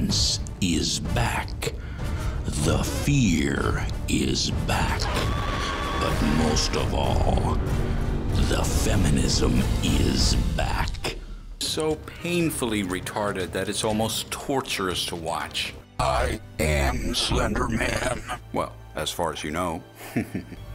violence is back. The fear is back. But most of all, the feminism is back. So painfully retarded that it's almost torturous to watch. I am Slender Man. Well, as far as you know.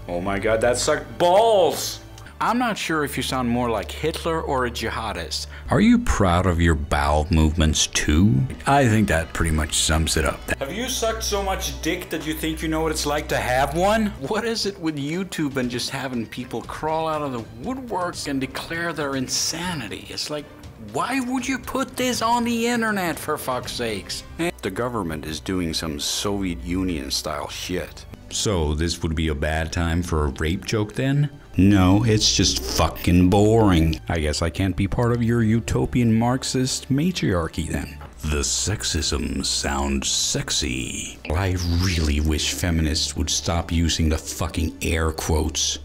Oh my god, that sucked balls! I'm not sure if you sound more like Hitler or a jihadist. Are you proud of your bowel movements too? I think that pretty much sums it up. Have you sucked so much dick that you think you know what it's like to have one? What is it with YouTube and just having people crawl out of the woodworks and declare their insanity? It's like, why would you put this on the internet, for fuck's sakes? The government is doing some Soviet Union style shit. So this would be a bad time for a rape joke then? No, it's just fucking boring. I guess I can't be part of your utopian Marxist matriarchy then. The sexism sounds sexy. I really wish feminists would stop using the fucking air quotes.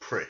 Prick.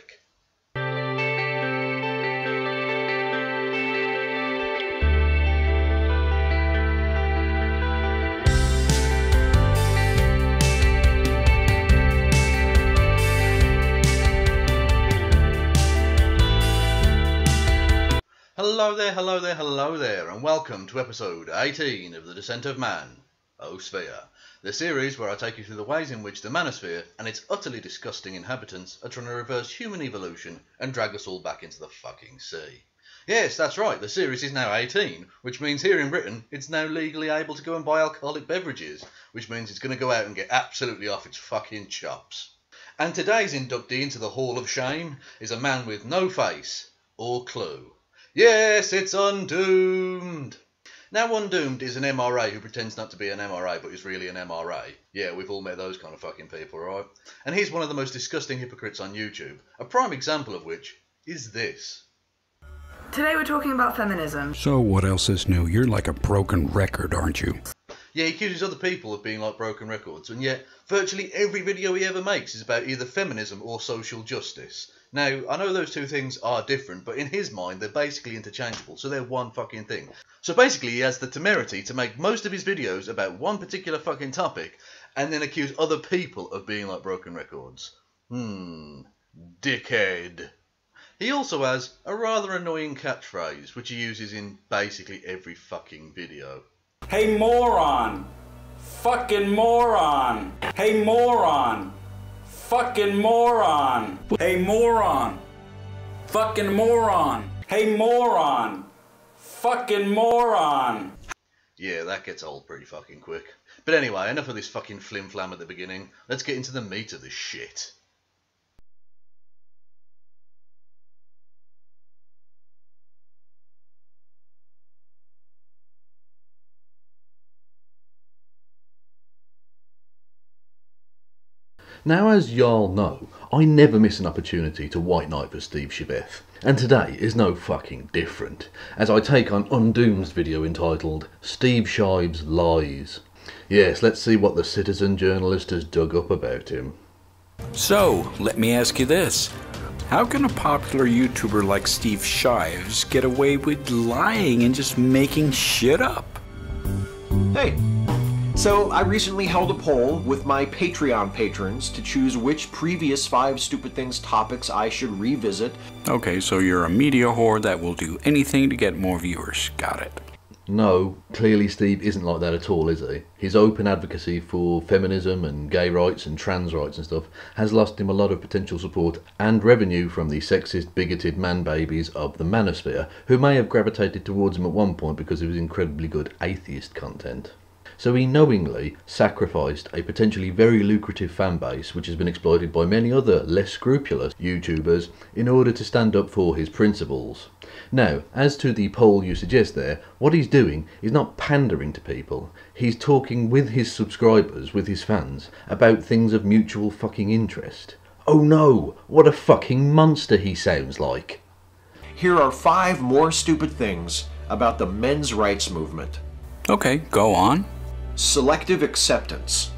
Hello there, and welcome to episode 18 of The Descent of Man-osphere, the series where I take you through the ways in which the Man-osphere and its utterly disgusting inhabitants are trying to reverse human evolution and drag us all back into the fucking sea. Yes, that's right, the series is now 18, which means here in Britain it's now legally able to go and buy alcoholic beverages, which means it's going to go out and get absolutely off its fucking chops. And today's inductee into the Hall of Shame is a man with no face or clue. Yes, it's Undoomed! Now, Undoomed is an MRA who pretends not to be an MRA but is really an MRA. Yeah, we've all met those kind of fucking people, right? And he's one of the most disgusting hypocrites on YouTube, a prime example of which is this. Today we're talking about feminism. So what else is new? You're like a broken record, aren't you? Yeah, he accuses other people of being like broken records, and yet virtually every video he ever makes is about either feminism or social justice. Now, I know those two things are different, but in his mind, they're basically interchangeable, so they're one fucking thing. So basically, he has the temerity to make most of his videos about one particular fucking topic, and then accuse other people of being like broken records. Dickhead. He also has a rather annoying catchphrase, which he uses in basically every fucking video. Hey moron! Fucking moron! Hey moron! Fucking moron! Hey moron! Fucking moron! Hey moron! Fucking moron! Yeah, that gets old pretty fucking quick. But anyway, enough of this fucking flim-flam at the beginning. Let's get into the meat of this shit. Now, as y'all know, I never miss an opportunity to white knight for Steve Shibeth, and today is no fucking different, as I take on Undoomed's video entitled Steve Shive's Lies. Yes, let's see what the citizen journalist has dug up about him. So, let me ask you this. How can a popular YouTuber like Steve Shives get away with lying and just making shit up? Hey, so I recently held a poll with my Patreon patrons to choose which previous 5 Stupid Things topics I should revisit. Okay, so you're a media whore that will do anything to get more viewers. Got it. No, clearly Steve isn't like that at all, is he? His open advocacy for feminism and gay rights and trans rights and stuff has lost him a lot of potential support and revenue from the sexist, bigoted man-babies of the manosphere, who may have gravitated towards him at one point because of his incredibly good atheist content. So he knowingly sacrificed a potentially very lucrative fan base, which has been exploited by many other less scrupulous YouTubers, in order to stand up for his principles. Now, as to the poll you suggest there, what he's doing is not pandering to people. He's talking with his subscribers, with his fans, about things of mutual fucking interest. Oh no, what a fucking monster he sounds like. Here are 5 more stupid things about the men's rights movement. Okay, go on. Selective acceptance.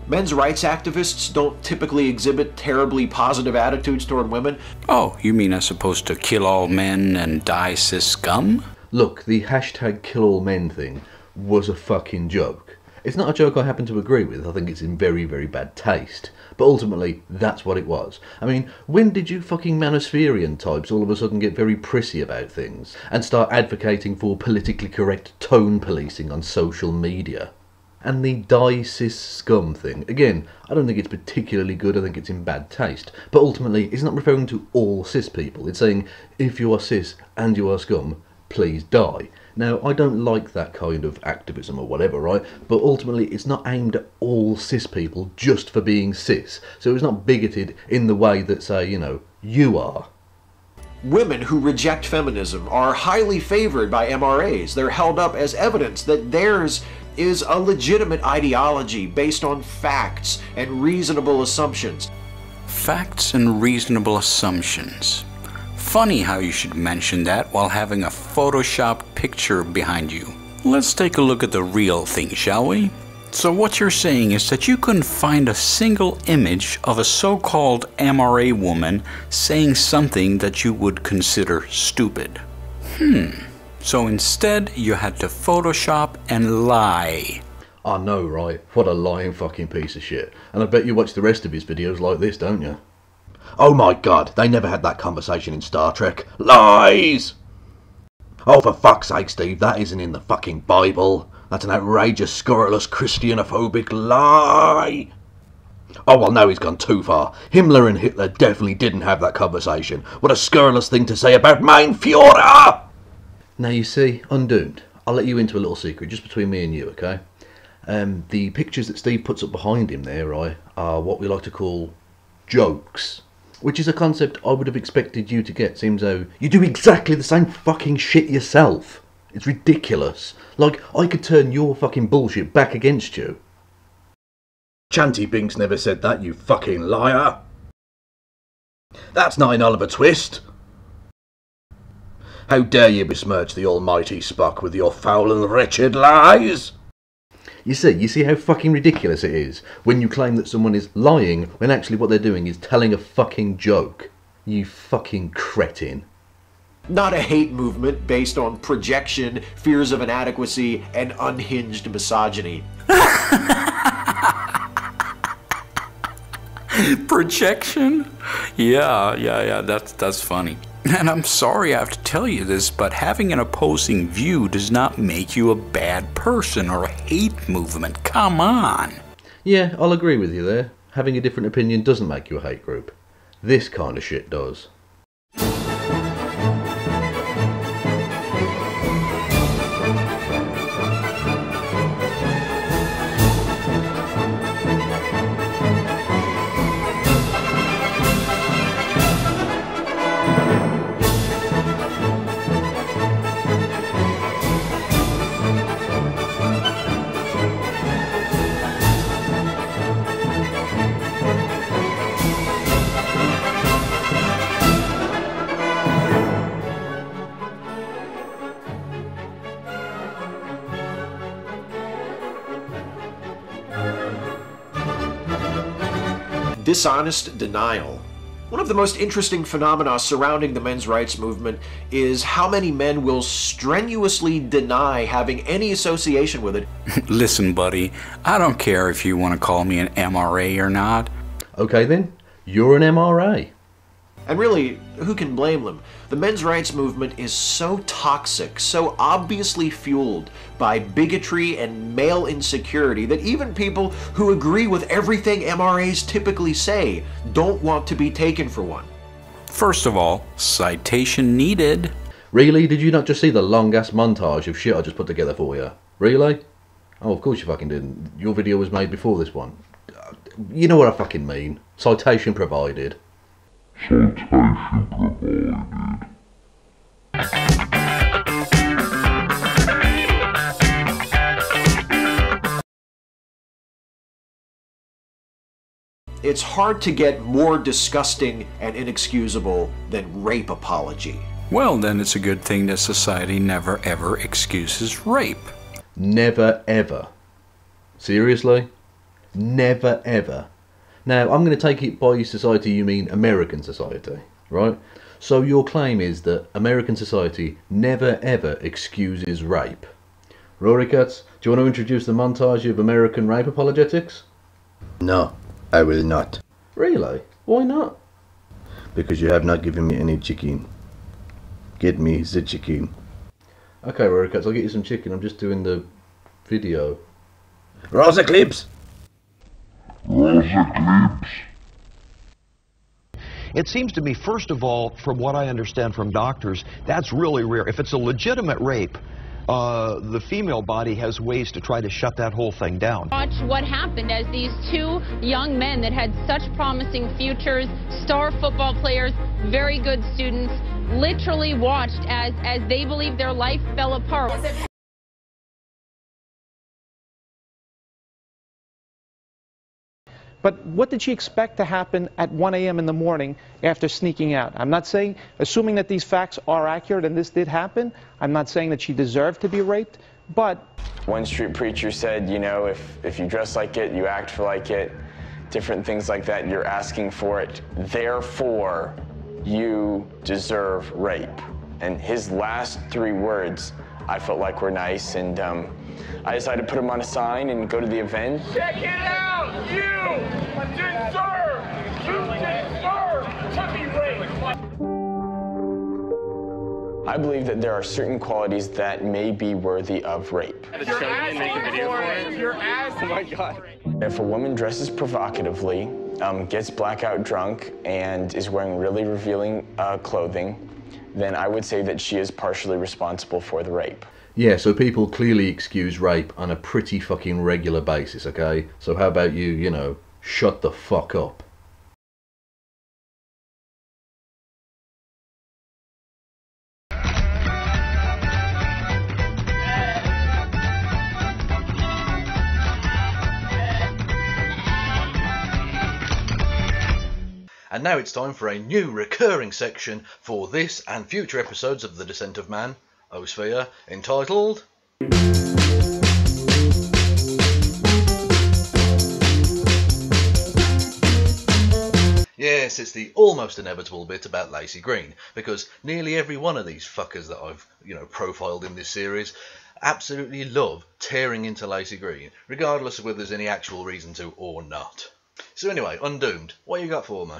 Men's rights activists don't typically exhibit terribly positive attitudes toward women. Oh, you mean as opposed to kill all men and die cis scum? Look, the hashtag kill all men thing was a fucking joke. It's not a joke I happen to agree with. I think it's in very, very bad taste. But ultimately, that's what it was. I mean, when did you fucking manospherian types all of a sudden get very prissy about things and start advocating for politically correct tone policing on social media? And the die cis scum thing, again, I don't think it's particularly good, I think it's in bad taste. But ultimately, it's not referring to all cis people. It's saying, if you are cis and you are scum, please die. Now, I don't like that kind of activism or whatever, right? But ultimately, it's not aimed at all cis people just for being cis. So it's not bigoted in the way that, say, you know, you are. Women who reject feminism are highly favored by MRAs. They're held up as evidence that theirs is a legitimate ideology based on facts and reasonable assumptions. Facts and reasonable assumptions. Funny how you should mention that while having a photoshopped picture behind you. Let's take a look at the real thing, shall we? So what you're saying is that you couldn't find a single image of a so-called MRA woman saying something that you would consider stupid. So instead, you had to Photoshop and lie. I know, right? What a lying fucking piece of shit. And I bet you watch the rest of his videos like this, don't you? Oh my god, they never had that conversation in Star Trek. Lies! Oh, for fuck's sake, Steve, that isn't in the fucking Bible. That's an outrageous, scurrilous, Christianophobic lie. Oh, well, no, he's gone too far. Himmler and Hitler definitely didn't have that conversation. What a scurrilous thing to say about mein Führer! Now, you see, Undoomed, I'll let you into a little secret, just between me and you, okay? The pictures that Steve puts up behind him there, right, are what we like to call jokes. Which is a concept I would have expected you to get. Seems though you do exactly the same fucking shit yourself. It's ridiculous. Like, I could turn your fucking bullshit back against you. Chanty Binks never said that, you fucking liar. That's not in Oliver Twist. How dare you besmirch the almighty Spock with your foul and wretched lies? You see how fucking ridiculous it is when you claim that someone is lying when actually what they're doing is telling a fucking joke. You fucking cretin. Not a hate movement based on projection, fears of inadequacy, and unhinged misogyny. Projection? Yeah, that's funny. And I'm sorry I have to tell you this, but having an opposing view does not make you a bad person or a hate movement. Come on. Yeah, I'll agree with you there. Having a different opinion doesn't make you a hate group. This kind of shit does. Dishonest denial. One of the most interesting phenomena surrounding the men's rights movement is how many men will strenuously deny having any association with it. Listen, buddy, I don't care if you want to call me an MRA or not. Okay then, you're an MRA. And really, who can blame them? The men's rights movement is so toxic, so obviously fueled by bigotry and male insecurity that even people who agree with everything MRAs typically say don't want to be taken for one. First of all, citation needed. Really? Did you not just see the long-ass montage of shit I just put together for you? Really? Oh, of course you fucking didn't. Your video was made before this one. You know what I fucking mean. Citation provided. Citation provided. It's hard to get more disgusting and inexcusable than rape apology. Well, then it's a good thing that society never ever excuses rape. Never ever. Seriously? Never ever. Now, I'm going to take it by society you mean American society, right? So your claim is that American society never ever excuses rape. Rory Katz, do you want to introduce the montage of American rape apologetics? No, I will not. Really? Why not? Because you have not given me any chicken. Get me the chicken. Okay, Rory Katz, I'll get you some chicken. I'm just doing the video. Roll the clips! It seems to me, first of all, from what I understand from doctors, that's really rare. If it's a legitimate rape, the female body has ways to try to shut that whole thing down. Watch what happened as these two young men that had such promising futures, star football players, very good students, literally watched as they believed their life fell apart. But what did she expect to happen at 1 a.m. in the morning after sneaking out? I'm not saying, assuming that these facts are accurate and this did happen, I'm not saying that she deserved to be raped, but... One street preacher said, you know, if you dress like it, you act like it, different things like that, you're asking for it. Therefore, you deserve rape. And his last 3 words, I felt like were nice, and I decided to put him on a sign and go to the event. Check it out! You deserve to be raped! I believe that there are certain qualities that may be worthy of rape. You're asking for it! You're asking! Oh my God. If a woman dresses provocatively, gets blackout drunk, and is wearing really revealing clothing, then I would say that she is partially responsible for the rape. Yeah, so people clearly excuse rape on a pretty fucking regular basis, okay? So how about you know, shut the fuck up. And now it's time for a new recurring section for this and future episodes of The Descent of Man-osphere, entitled... Yes, it's the almost inevitable bit about Lacey Green, because nearly every one of these fuckers that I've, profiled in this series absolutely love tearing into Lacey Green, regardless of whether there's any actual reason to or not. So anyway, Undoomed, what you got for me?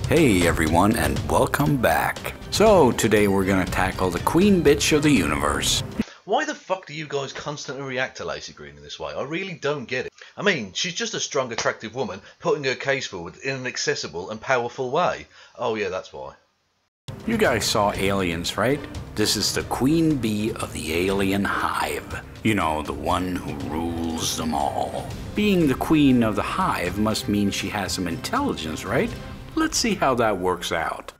Hey everyone, and welcome back. So today we're gonna tackle the queen bitch of the universe. Why the fuck do you guys constantly react to Lacey Green in this way? I really don't get it. I mean, she's just a strong, attractive woman putting her case forward in an accessible and powerful way. Oh yeah, that's why. You guys saw Aliens, right? This is the queen bee of the alien hive. You know, the one who rules them all. Being the queen of the hive must mean she has some intelligence, right? Let's see how that works out.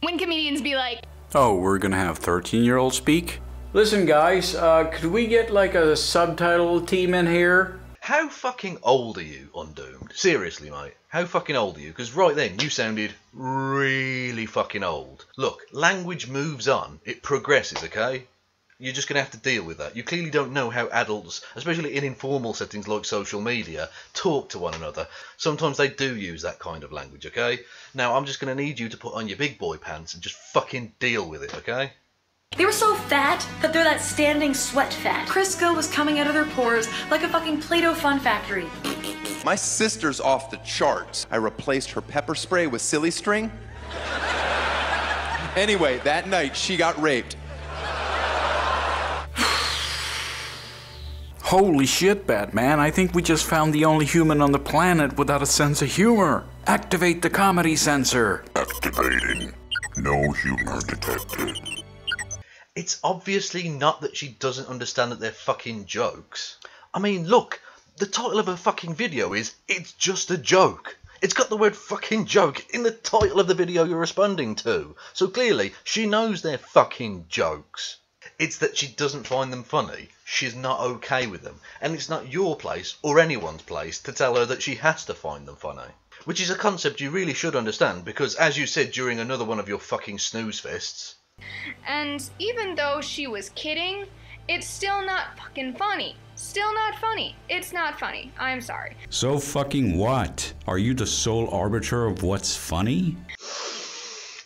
When comedians be like, oh, we're gonna have 13-year-olds speak? Listen guys, could we get like a subtitle team in here? How fucking old are you, Undoomed? Seriously, mate. How fucking old are you? Because right then, you sounded really fucking old. Look, language moves on. It progresses, okay? You're just going to have to deal with that. You clearly don't know how adults, especially in informal settings like social media, talk to one another. Sometimes they do use that kind of language, okay? Now, I'm just going to need you to put on your big boy pants and just fucking deal with it, okay? They were so fat that they're that standing sweat fat. Crisco was coming out of their pores like a fucking Play-Doh fun factory. My sister's off the charts. I replaced her pepper spray with silly string. Anyway, that night she got raped. Holy shit, Batman, I think we just found the only human on the planet without a sense of humor. Activate the comedy sensor. Activating. No humor detected. It's obviously not that she doesn't understand that they're fucking jokes. I mean, look, the title of her fucking video is It's Just a Joke. It's got the word fucking joke in the title of the video you're responding to. So clearly, she knows they're fucking jokes. It's that she doesn't find them funny. She's not okay with them. And it's not your place or anyone's place to tell her that she has to find them funny. Which is a concept you really should understand, because as you said during another one of your fucking snooze fests... And even though she was kidding, it's still not fucking funny. Still not funny. It's not funny. I'm sorry. So fucking what? Are you the sole arbiter of what's funny?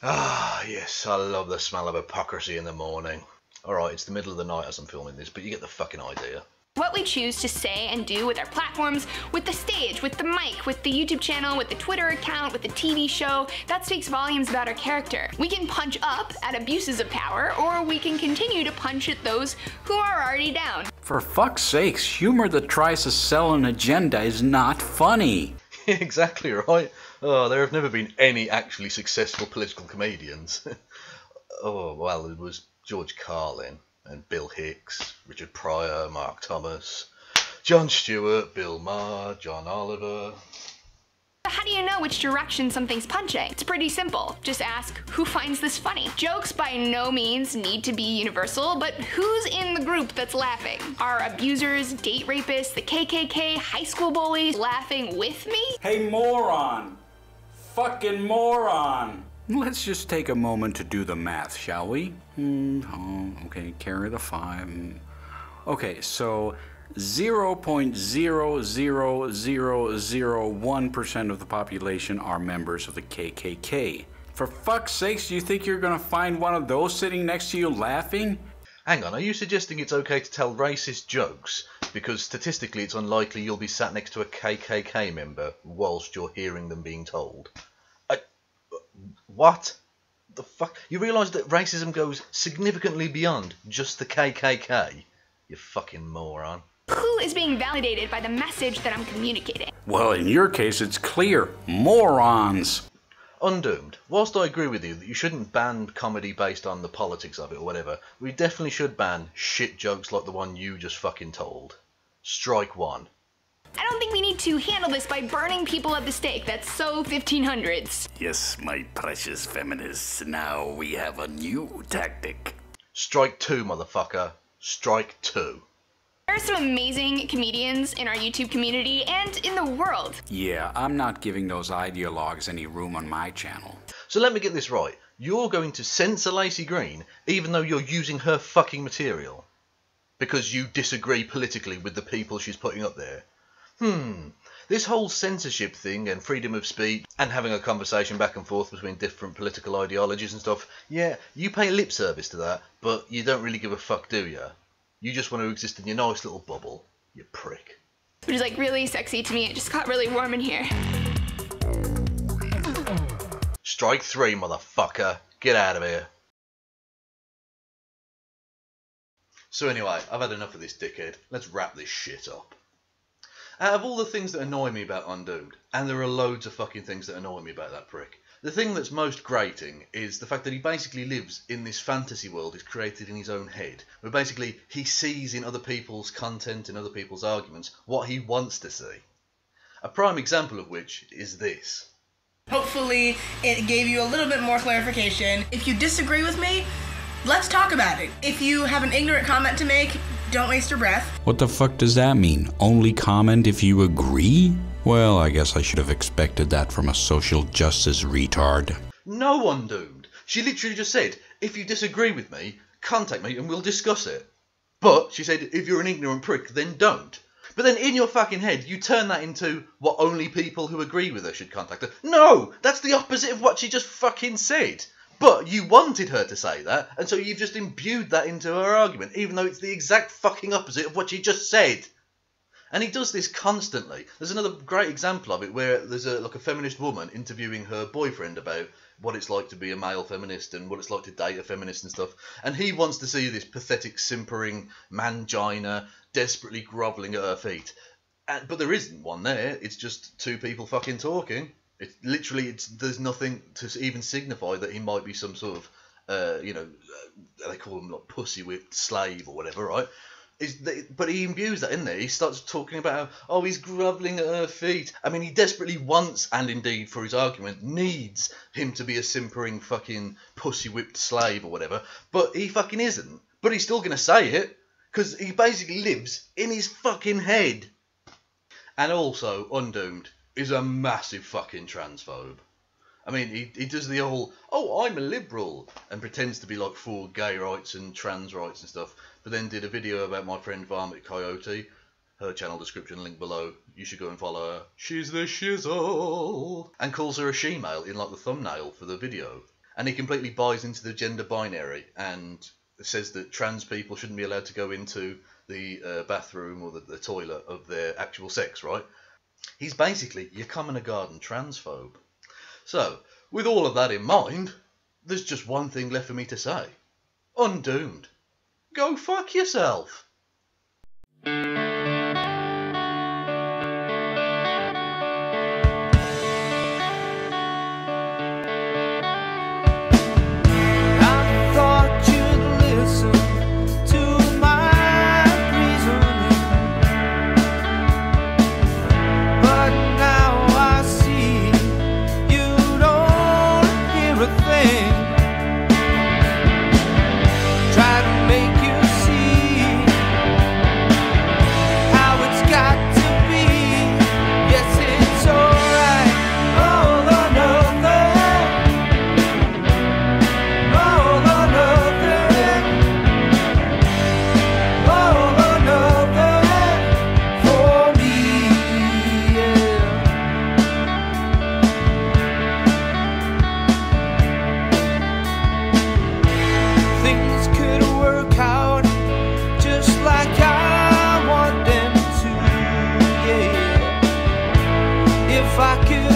Ah, yes, I love the smell of hypocrisy in the morning. Alright, it's the middle of the night as I'm filming this, but you get the fucking idea. What we choose to say and do with our platforms, with the stage, with the mic, with the YouTube channel, with the Twitter account, with the TV show, that speaks volumes about our character. We can punch up at abuses of power, or we can continue to punch at those who are already down. For fuck's sakes, humor that tries to sell an agenda is not funny. Exactly right. Oh, there have never been any actually successful political comedians. Oh, well, it was George Carlin. And Bill Hicks, Richard Pryor, Mark Thomas, Jon Stewart, Bill Maher, John Oliver. How do you know which direction something's punching? It's pretty simple. Just ask, who finds this funny? Jokes by no means need to be universal, but who's in the group that's laughing? Are abusers, date rapists, the KKK, high school bullies laughing with me? Hey, moron! Fucking moron! Let's just take a moment to do the math, shall we? Okay, carry the 5. Okay, so 0.00001% of the population are members of the KKK. For fuck's sakes, do you think you're gonna find one of those sitting next to you laughing? Hang on, are you suggesting it's okay to tell racist jokes? Because statistically it's unlikely you'll be sat next to a KKK member whilst you're hearing them being told. What? The fuck? You realise that racism goes significantly beyond just the KKK? You fucking moron. Who is being validated by the message that I'm communicating? Well, in your case, it's clear. Morons! Undoomed. Whilst I agree with you that you shouldn't ban comedy based on the politics of it or whatever, we definitely should ban shit jokes like the one you just fucking told. Strike one. I don't think we need to handle this by burning people at the stake. That's so 1500s. Yes, my precious feminists, now we have a new tactic. Strike two, motherfucker. Strike two. There are some amazing comedians in our YouTube community and in the world. Yeah, I'm not giving those ideologues any room on my channel. So let me get this right. You're going to censor Lacey Green even though you're using her fucking material? Because you disagree politically with the people she's putting up there? This whole censorship thing and freedom of speech and having a conversation back and forth between different political ideologies and stuff, yeah, you pay lip service to that, but you don't really give a fuck, do ya? You just want to exist in your nice little bubble, you prick. Which is like really sexy to me. It just got really warm in here. Strike three, motherfucker. Get out of here. So anyway, I've had enough of this dickhead. Let's wrap this shit up. Out of all the things that annoy me about Undoomed, and there are loads of fucking things that annoy me about that prick, the thing that's most grating is the fact that he basically lives in this fantasy world he's created in his own head, where basically he sees in other people's content and other people's arguments what he wants to see. A prime example of which is this. Hopefully it gave you a little bit more clarification. If you disagree with me, let's talk about it. If you have an ignorant comment to make, don't waste your breath. What the fuck does that mean? Only comment if you agree? Well, I guess I should have expected that from a social justice retard. No, Undoomed. She literally just said, if you disagree with me, contact me and we'll discuss it. But she said, if you're an ignorant prick, then don't. But then in your fucking head, you turn that into what only people who agree with her should contact her. No! That's the opposite of what she just fucking said. But you wanted her to say that, and so you've just imbued that into her argument, even though it's the exact fucking opposite of what she just said. And he does this constantly. There's another great example of it where there's a feminist woman interviewing her boyfriend about what it's like to be a male feminist and what it's like to date a feminist and stuff. And he wants to see this pathetic, simpering mangina desperately grovelling at her feet. But there isn't one there. It's just two people fucking talking. It's literally, there's nothing to even signify that he might be some sort of, they call him like pussy whipped slave or whatever, right? But he imbues that in there. He starts talking about how, he's grovelling at her feet. I mean, he desperately wants, and indeed for his argument, needs him to be a simpering fucking pussy whipped slave or whatever. But he fucking isn't. But he's still going to say it, because he basically lives in his fucking head. And also, Undoomed, is a massive fucking transphobe. I mean, he does the whole, oh, I'm a liberal, and pretends to be like for gay rights and trans rights and stuff, but then did a video about my friend Varmint Coyote. Her channel description link below. You should go and follow her. She's the shizzle. And calls her a she-male in like the thumbnail for the video. And he completely buys into the gender binary and says that trans people shouldn't be allowed to go into the bathroom or the toilet of their actual sex, right? He's basically your common garden transphobe. So, with all of that in mind, there's just one thing left for me to say. Undoomed. Go fuck yourself. If I could